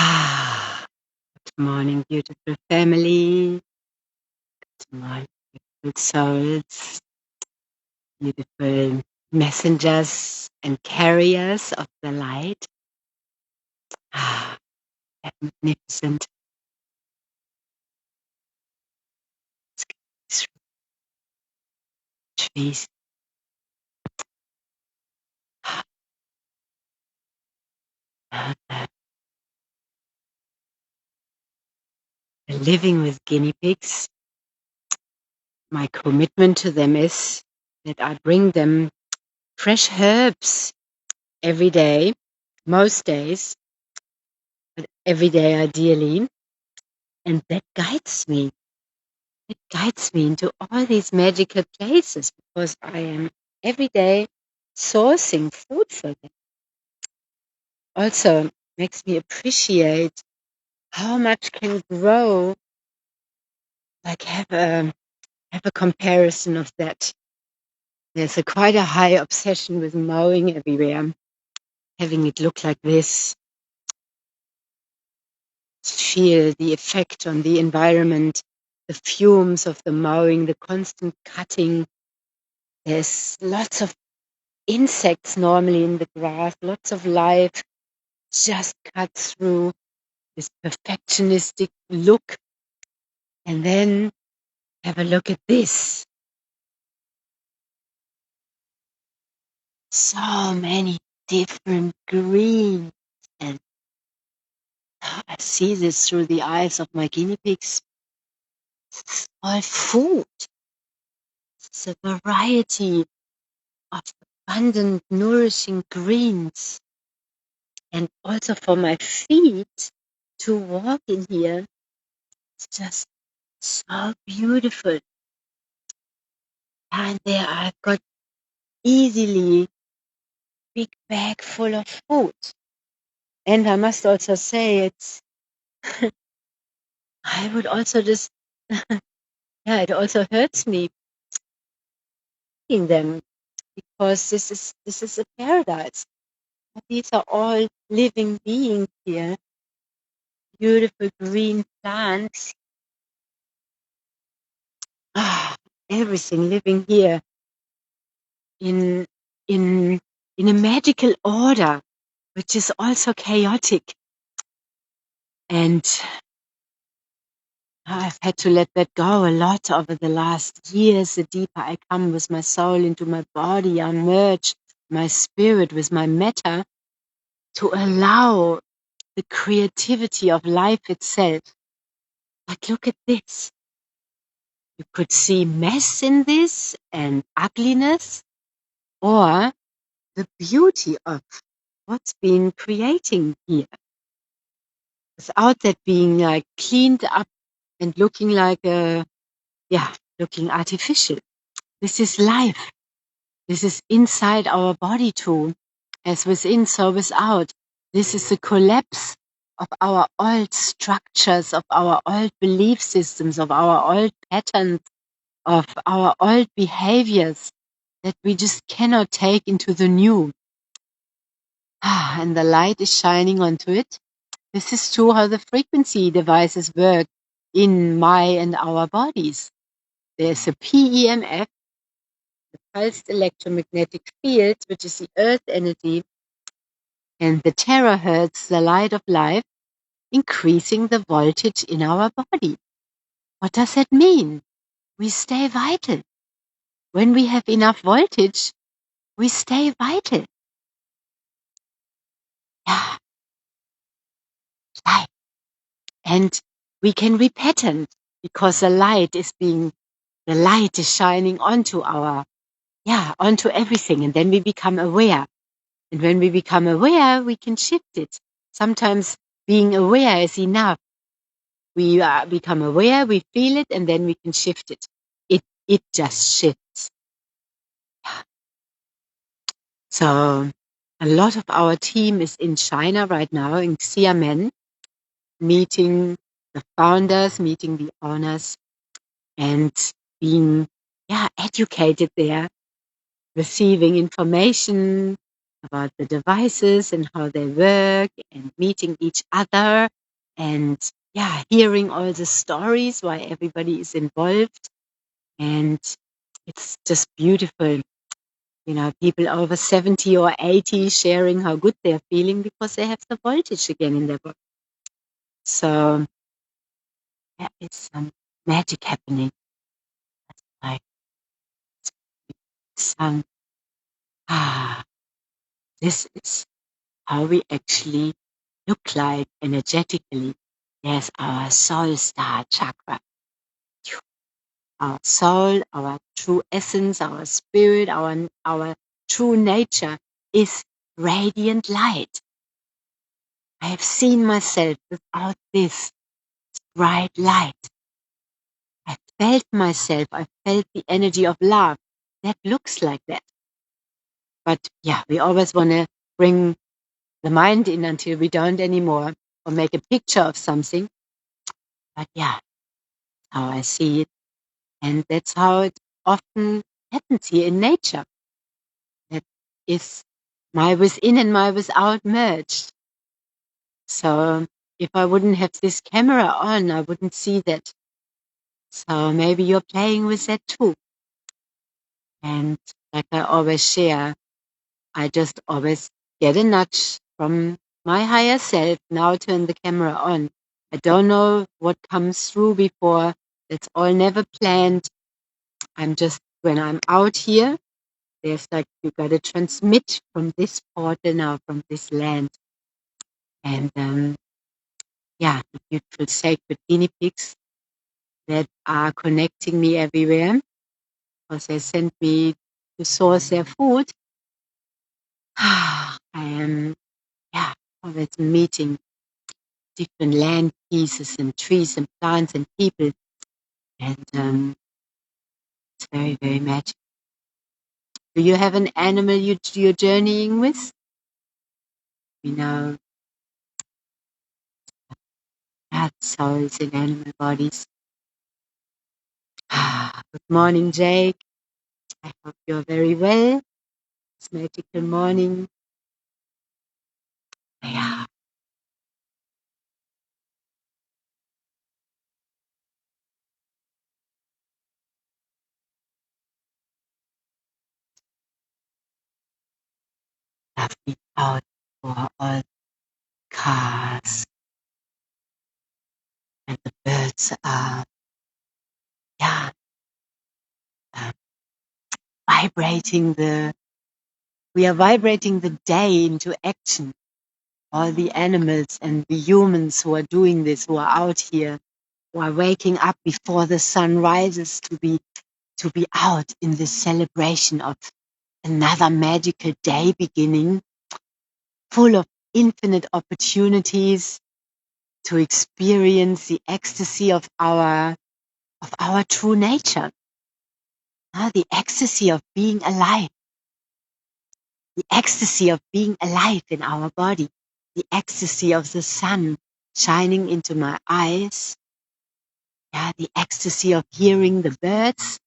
Good morning, beautiful family. Good morning, beautiful souls, beautiful messengers and carriers of the light. That magnificent trees. Living with guinea pigs, my commitment to them is that I bring them fresh herbs every day, most days, but every day ideally, and that guides me. It guides me into all these magical places because I am every day sourcing food for them. Also makes me appreciate how much can grow, like have a comparison of that. There's quite a high obsession with mowing everywhere, having it look like this, feel the effect on the environment, the fumes of the mowing, the constant cutting. There's lots of insects normally in the grass, lots of life just cut through this perfectionistic look. And then have a look at this. So many different greens. And I see this through the eyes of my guinea pigs. It's all food. It's a variety of abundant, nourishing greens. And also for my feet to walk in here, it's just so beautiful. And there I've got easily big bag full of food. And I must also say I would also just, it also hurts me eating them because this is a paradise. These are all living beings here, beautiful green plants, everything living here in a magical order, which is also chaotic. And I've had to let that go a lot over the last years. The deeper I come with my soul into my body, I merge my spirit with my matter to allow the creativity of life itself. Like, look at this. You could see mess in this and ugliness, or the beauty of what's been creating here without that being like cleaned up and looking like looking artificial. This is life. This is inside our body too, as within, so without. This is the collapse of our old structures, of our old belief systems, of our old patterns, of our old behaviors that we just cannot take into the new. And the light is shining onto it. This is true how the frequency devices work in my and our bodies. There's a PEMF, the pulsed electromagnetic field, which is the earth energy, and the terahertz, the light of life, increasing the voltage in our body. What does that mean? We stay vital. When we have enough voltage, we stay vital. Yeah. Light. And we can repattern because the light is shining onto onto everything. And then we become aware. And when we become aware, we can shift it. Sometimes being aware is enough. We become aware, we feel it, and then we can shift it. It just shifts. So a lot of our team is in China right now, in Xiamen, meeting the founders, meeting the owners, and being educated there, receiving information, about the devices and how they work and meeting each other and hearing all the stories why everybody is involved. And it's just beautiful, people over 70 or 80 sharing how good they're feeling because they have the voltage again in their body. So it's some magic happening. Like some, this is how we actually look like energetically. There's our soul star chakra. Our soul, our true essence, our spirit, our true nature is radiant light. I have seen myself without this bright light. I felt myself. I felt the energy of love that looks like that. But we always want to bring the mind in until we don't anymore or make a picture of something. But how I see it. And that's how it often happens here in nature. That is my within and my without merged. So if I wouldn't have this camera on, I wouldn't see that. So maybe you're playing with that too. And like I always share, I just always get a nudge from my higher self. Now turn the camera on. I don't know what comes through before. It's all never planned. I'm just, when I'm out here, there's like, you got to transmit from this portal now, from this land. And the beautiful sacred guinea pigs that are connecting me everywhere because they sent me to source their food. I am, always meeting different land pieces and trees and plants and people. And it's very, very magical. Do you have an animal you're journeying with? You know, souls in animal bodies. Good morning, Jake. I hope you're very well. It's magical morning. Yeah. Lovely out for all cars and the birds are um, vibrating we are vibrating the day into action. All the animals and the humans who are doing this, who are out here, who are waking up before the sun rises to be out in this celebration of another magical day beginning, full of infinite opportunities to experience the ecstasy of our true nature, the ecstasy of being alive, the ecstasy of being alive in our body, the ecstasy of the sun shining into my eyes, the ecstasy of hearing the birds,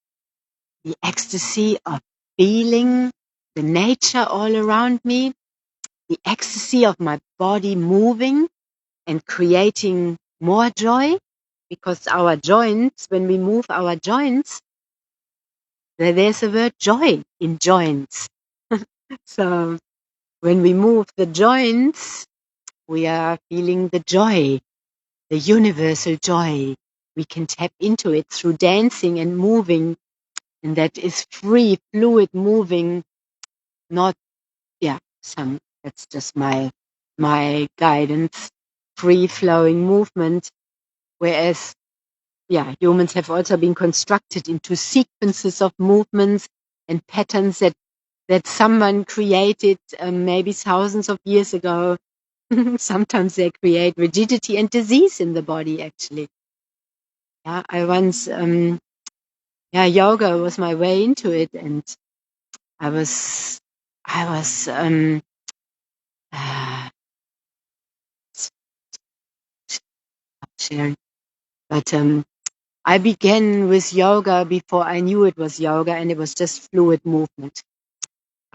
the ecstasy of feeling the nature all around me, the ecstasy of my body moving and creating more joy, because our joints, when we move our joints, there's a word joy in joints. So when we move the joints, we are feeling the joy, the universal joy. We can tap into it through dancing and moving, and that is free, fluid moving, not, that's just my guidance, free flowing movement. Whereas, humans have also been constructed into sequences of movements and patterns that someone created maybe thousands of years ago. Sometimes they create rigidity and disease in the body, actually. I once, yoga was my way into it, and I was sharing, but I began with yoga before I knew it was yoga, and it was just fluid movement.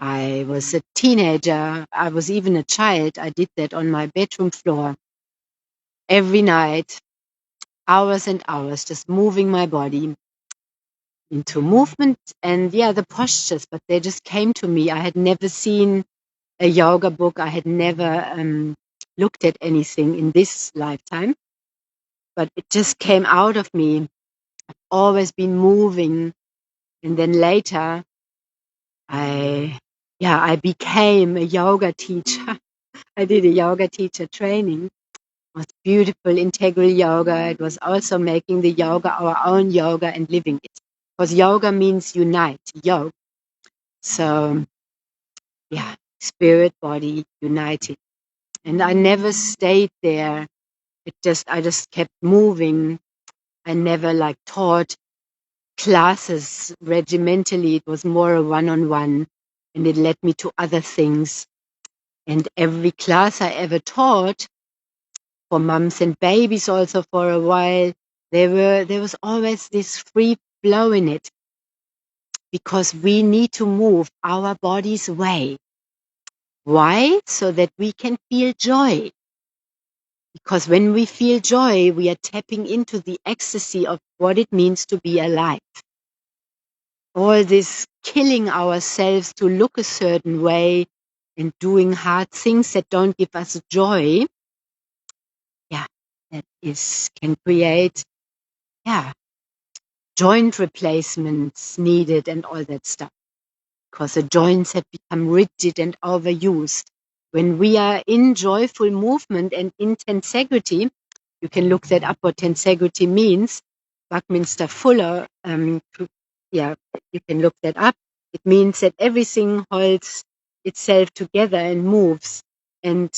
I was a teenager. I was even a child. I did that on my bedroom floor every night, hours and hours, just moving my body into movement. And yeah, the postures, but they just came to me. I had never seen a yoga book. I had never looked at anything in this lifetime, but it just came out of me. Always been moving. And then later, I became a yoga teacher. I did a yoga teacher training. It was beautiful integral yoga. It was also making the yoga our own yoga and living it. Because yoga means unite, yoga. So yeah, spirit, body, united. And I never stayed there. I just kept moving. I never taught classes regimentally. It was more a one-on-one, and it led me to other things. And every class I ever taught, for mums and babies also for a while, there was always this free flow in it, because we need to move our body's way. Why? So that we can feel joy. Because when we feel joy, we are tapping into the ecstasy of what it means to be alive. All this killing ourselves to look a certain way and doing hard things that don't give us joy, can create, joint replacements needed and all that stuff. Because the joints have become rigid and overused. When we are in joyful movement and in tensegrity, you can look that up, what tensegrity means. Buckminster Fuller, you can look that up. It means that everything holds itself together and moves. And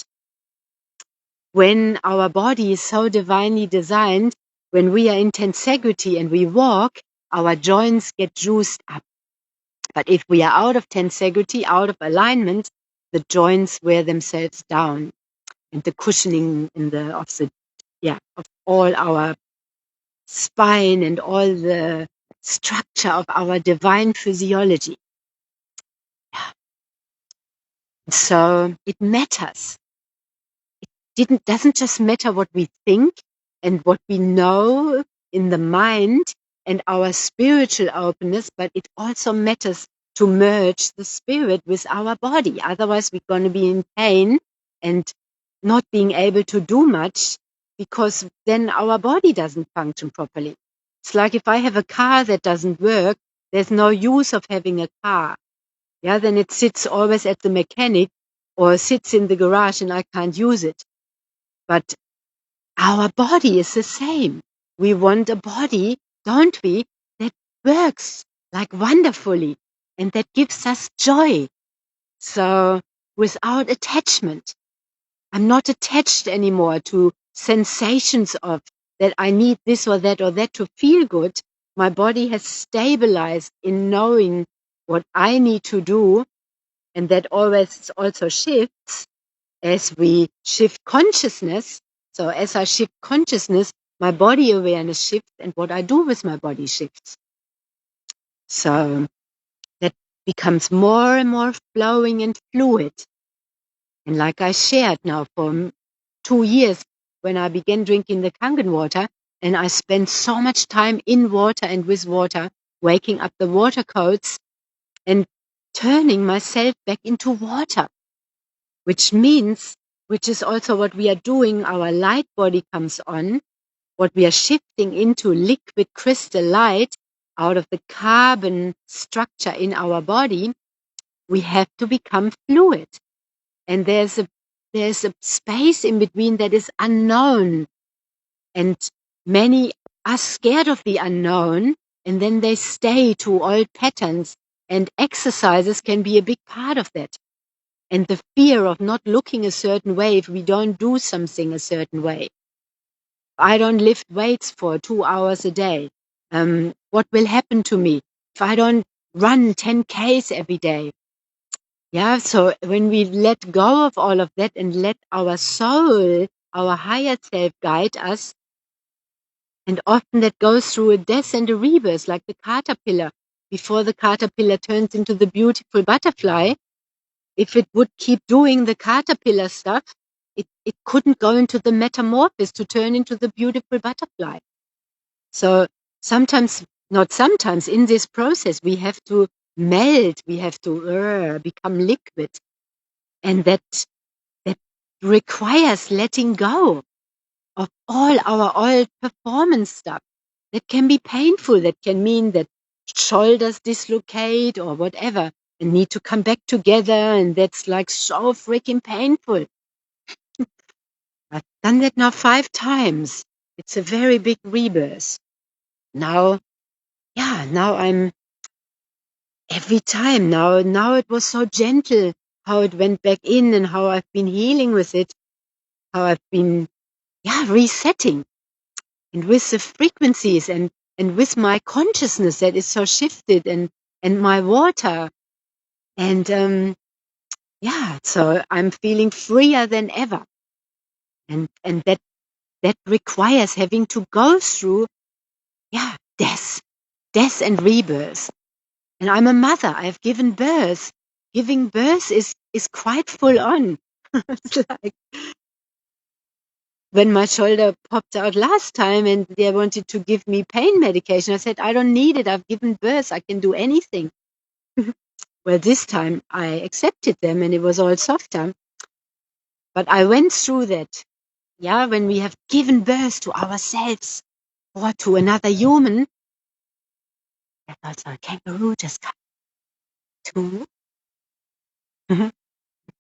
when our body is so divinely designed, when we are in tensegrity and we walk, our joints get juiced up. But if we are out of tensegrity, out of alignment, the joints wear themselves down, and the cushioning of all our spine and all the structure of our divine physiology. So it matters. It doesn't just matter what we think and what we know in the mind and our spiritual openness, but it also matters to merge the spirit with our body. Otherwise, we're going to be in pain and not being able to do much, because then our body doesn't function properly. It's like if I have a car that doesn't work, there's no use of having a car. Yeah, then it sits always at the mechanic or sits in the garage and I can't use it. But our body is the same. We want a body, don't we, that works wonderfully and that gives us joy. So without attachment, I'm not attached anymore to sensations of that I need this or that to feel good. My body has stabilized in knowing what I need to do, and that always also shifts as we shift consciousness. So as I shift consciousness, my body awareness shifts, and what I do with my body shifts. So that becomes more and more flowing and fluid. And like I shared now for 2 years, when I began drinking the Kangen water, and I spent so much time in water and with water, waking up the water codes and turning myself back into water, which is also what we are doing. Our light body comes on, what we are shifting into liquid crystal light out of the carbon structure in our body. We have to become fluid. And there's a space in between that is unknown. And many are scared of the unknown, and then they stay to old patterns, and exercises can be a big part of that. And the fear of not looking a certain way if we don't do something a certain way. I don't lift weights for 2 hours a day. What will happen to me if I don't run 10 Ks every day? Yeah, so when we let go of all of that and let our soul, our higher self guide us, and often that goes through a death and a rebirth, like the caterpillar. Before the caterpillar turns into the beautiful butterfly, if it would keep doing the caterpillar stuff, it couldn't go into the metamorphosis to turn into the beautiful butterfly. So sometimes, not sometimes, in this process, we have to melt, we have to become liquid. And that requires letting go of all our old performance stuff. That can be painful. That can mean that shoulders dislocate or whatever and need to come back together. And that's like so freaking painful. I've done that now 5 times. It's a very big rebirth. Now I'm every time. Now it was so gentle how it went back in and how I've been healing with it, how I've been, resetting. And with the frequencies and with my consciousness that is so shifted and my water. And so I'm feeling freer than ever. And that requires having to go through, death and rebirth. And I'm a mother. I've given birth. Giving birth is quite full on. It's like when my shoulder popped out last time and they wanted to give me pain medication, I said, I don't need it. I've given birth. I can do anything. Well, this time I accepted them and it was all softer. But I went through that. Yeah, when we have given birth to ourselves or to another human, that's also a kangaroo just come to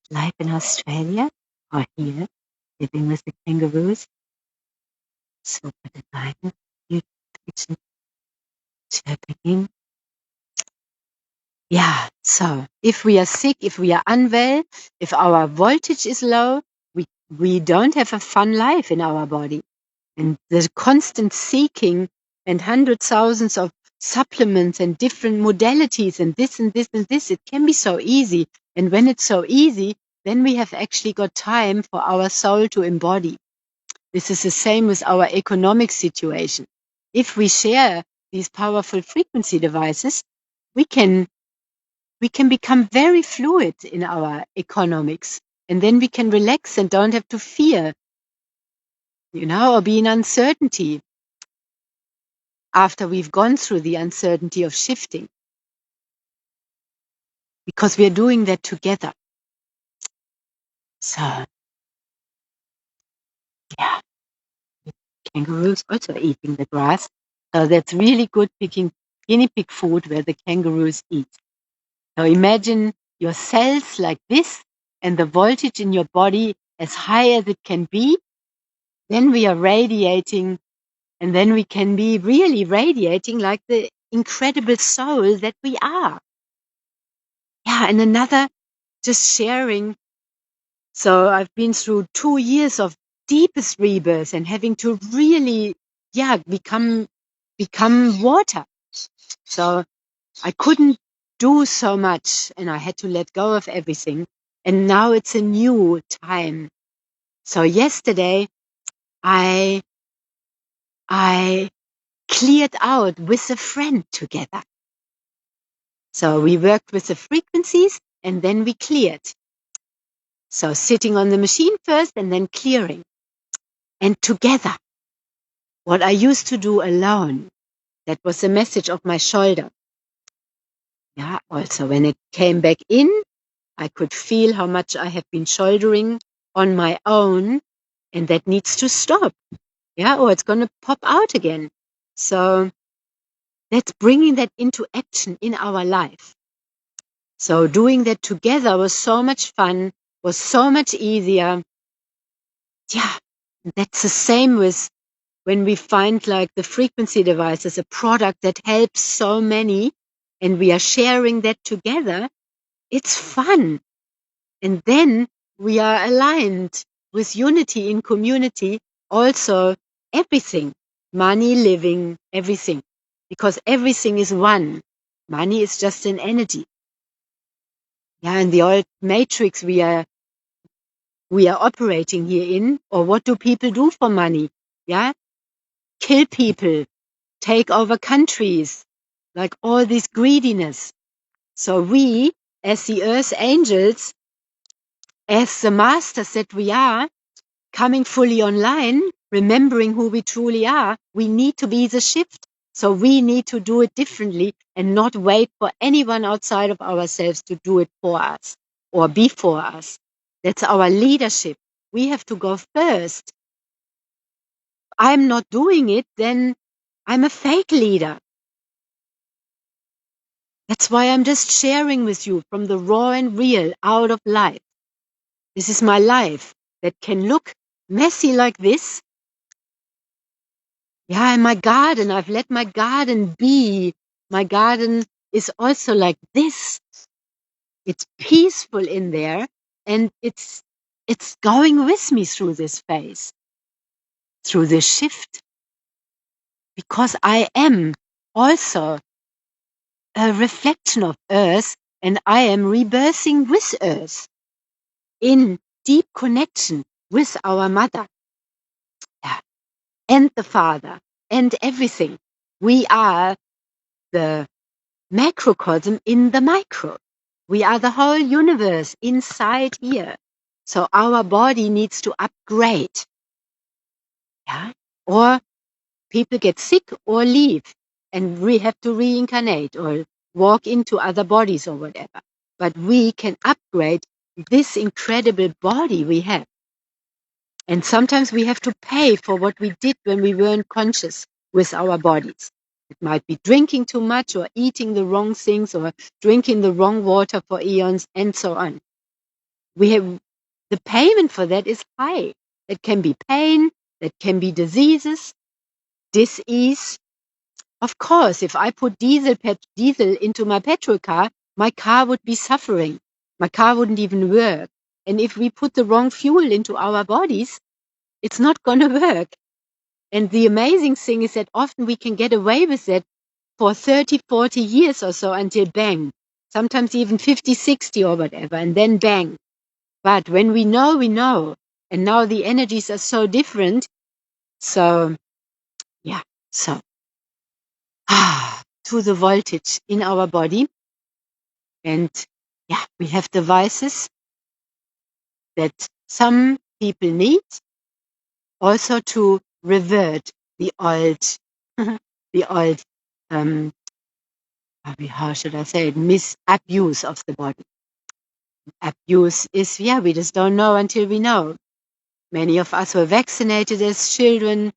life in Australia or here, living with the kangaroos. Super design, beautiful chirping. Yeah, so if we are sick, if we are unwell, if our voltage is low, we don't have a fun life in our body. And the constant seeking and hundreds thousands of supplements and different modalities and this and this and this, it can be so easy. And when it's so easy, then we have actually got time for our soul to embody. This is the same with our economic situation. If we share these powerful frequency devices, we can become very fluid in our economics. And then we can relax and don't have to fear, or be in uncertainty after we've gone through the uncertainty of shifting. Because we're doing that together. So, yeah. Kangaroos also eating the grass. So that's really good picking guinea pig food where the kangaroos eat. Now imagine your cells like this and the voltage in your body as high as it can be. Then we are radiating, and then we can be really radiating like the incredible soul that we are. Yeah, and another, just sharing. So I've been through 2 years of deepest rebirth and having to really, become water. So I couldn't do so much and I had to let go of everything. And now it's a new time. So yesterday I cleared out with a friend together. So we worked with the frequencies and then we cleared. So sitting on the machine first and then clearing. And together. What I used to do alone, that was the message of my shoulder. Yeah, also when it came back in, I could feel how much I have been shouldering on my own, and that needs to stop. Yeah, or it's going to pop out again. So that's bringing that into action in our life. So doing that together was so much fun, was so much easier. Yeah, that's the same with when we find like the frequency device as a product that helps so many and we are sharing that together, it's fun. And then we are aligned with unity in community, also everything, money, living, everything, because everything is one. Money is just an energy. Yeah, in the old matrix we are operating here in, or what do people do for money? Yeah, kill people, take over countries, like all this greediness. So we, as the earth angels, as the masters that we are, coming fully online, remembering who we truly are, we need to be the shift. So we need to do it differently and not wait for anyone outside of ourselves to do it for us or before us. That's our leadership. We have to go first. If I'm not doing it, then I'm a fake leader. That's why I'm just sharing with you from the raw and real out of life. This is my life that can look messy like this. Yeah, in my garden, I've let my garden be. My garden is also like this. It's peaceful in there, and it's going with me through this phase, through this shift, because I am also a reflection of Earth, and I am rebirthing with Earth in deep connection with our mother, yeah, and the father and everything. We are the macrocosm in the micro. We are the whole universe inside here. So our body needs to upgrade. Yeah? Or people get sick or leave and we have to reincarnate or walk into other bodies or whatever. But we can upgrade this incredible body we have. And sometimes we have to pay for what we did when we weren't conscious with our bodies. It might be drinking too much or eating the wrong things or drinking the wrong water for eons and so on. We have the payment for that is high. It can be pain, that can be diseases, dis-ease. Of course, if I put diesel into my petrol car, my car would be suffering. My car wouldn't even work. And if we put the wrong fuel into our bodies, it's not going to work. And the amazing thing is that often we can get away with it for 30, 40 years or so until bang, sometimes even 50, 60 or whatever, and then bang. But when we know, we know. And now the energies are so different. So, yeah, so to the voltage in our body. And yeah, we have devices that some people need also to revert the old, the old, how should I say it, misabuse of the body. Abuse is, yeah, we just don't know until we know. Many of us were vaccinated as children,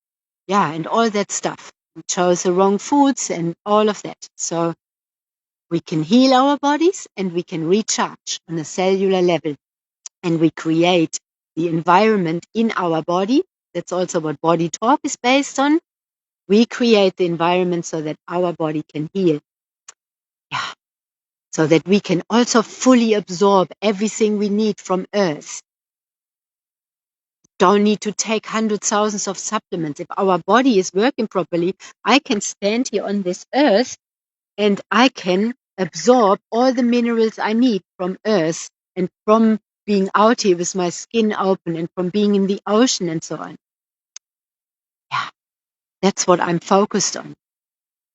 yeah, and all that stuff. We chose the wrong foods and all of that. So we can heal our bodies and we can recharge on a cellular level. And we create the environment in our body. That's also what Body Talk is based on. We create the environment so that our body can heal. Yeah. So that we can also fully absorb everything we need from Earth. Don't need to take hundreds, thousands of supplements. If our body is working properly, I can stand here on this Earth and I can absorb all the minerals I need from Earth and from being out here with my skin open and from being in the ocean and so on. Yeah, that's what I'm focused on.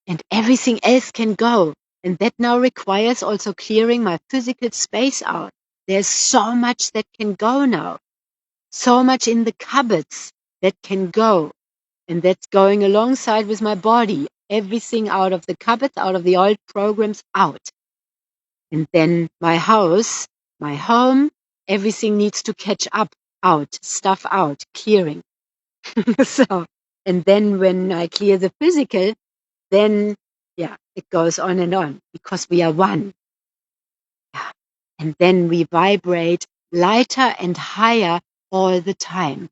And everything else can go. And that now requires also clearing my physical space out. There's so much that can go now. So much in the cupboards that can go. And that's going alongside with my body. Everything out of the cupboards, out of the old programs, out. And then my house, my home, everything needs to catch up, out, stuff out, clearing. So, and then when I clear the physical, then, yeah, it goes on because we are one. Yeah. And then we vibrate lighter and higher all the time.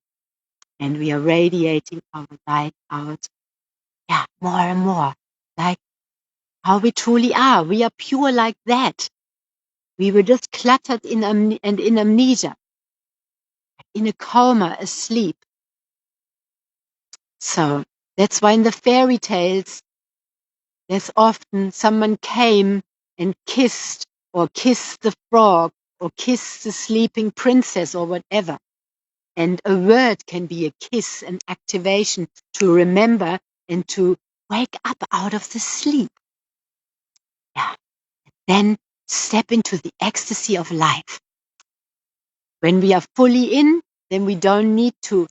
And we are radiating our light out, yeah, more and more, like how we truly are. We are pure like that. We were just cluttered in amnesia, in a coma, asleep. So that's why in the fairy tales, there's often someone came and kissed the frog or kissed the sleeping princess or whatever. And a word can be a kiss, an activation to remember and to wake up out of the sleep. Yeah. Then step into the ecstasy of life. When we are fully in, then we don't need to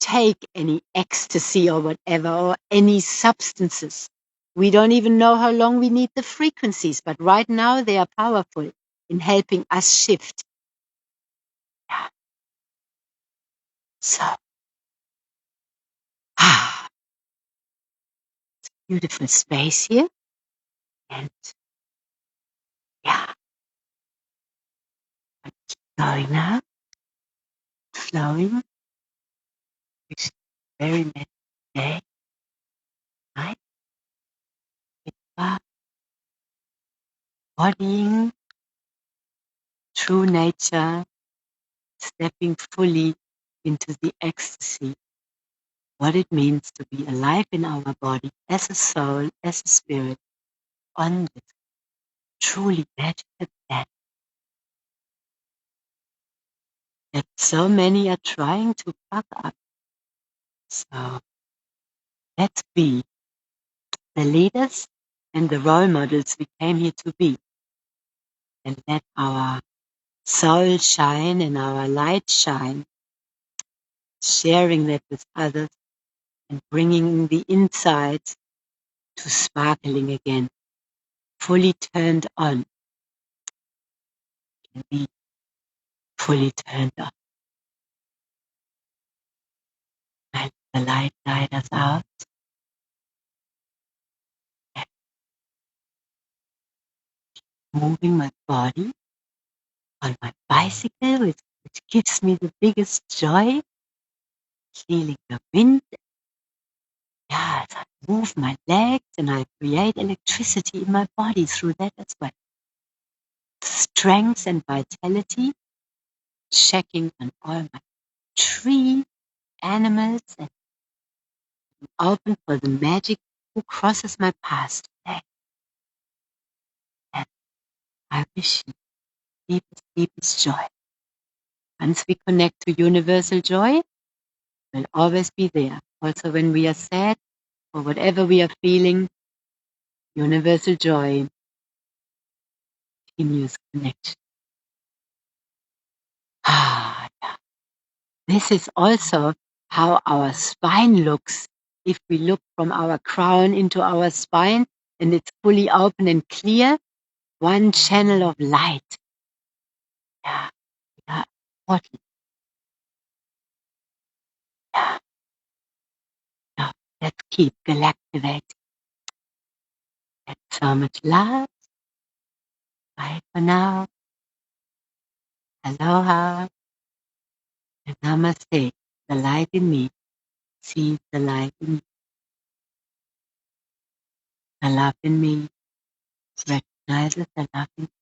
take any ecstasy or whatever or any substances. We don't even know how long we need the frequencies, but right now they are powerful in helping us shift. Yeah. So, beautiful space here. And yeah, keep going now, flowing. It's a very messy day, right? It's bodying true nature, stepping fully into the ecstasy, what it means to be alive in our body as a soul, as a spirit, on this truly magical planet that so many are trying to fuck up. So let's be the leaders and the role models we came here to be, and let our soul shine and our light shine, sharing that with others and bringing the insides to sparkling again, fully turned on, can be fully turned on. Let the light guide us out. And moving my body on my bicycle, which gives me the biggest joy, feeling the wind. Yeah, as I move my legs and I create electricity in my body through that as well. Strength and vitality, checking on all my tree animals and open for the magic who crosses my path today. And I wish you deepest, deepest joy. Once we connect to universal joy, will always be there. Also when we are sad or whatever we are feeling, universal joy continues connection. Yeah. This is also how our spine looks. If we look from our crown into our spine and it's fully open and clear, one channel of light. Yeah, yeah, important. Yeah, yeah. Let's keep galactivating. That's so much love. Bye for now. Aloha and namaste. The light in me sees the light in me. The love in me recognizes the love in me.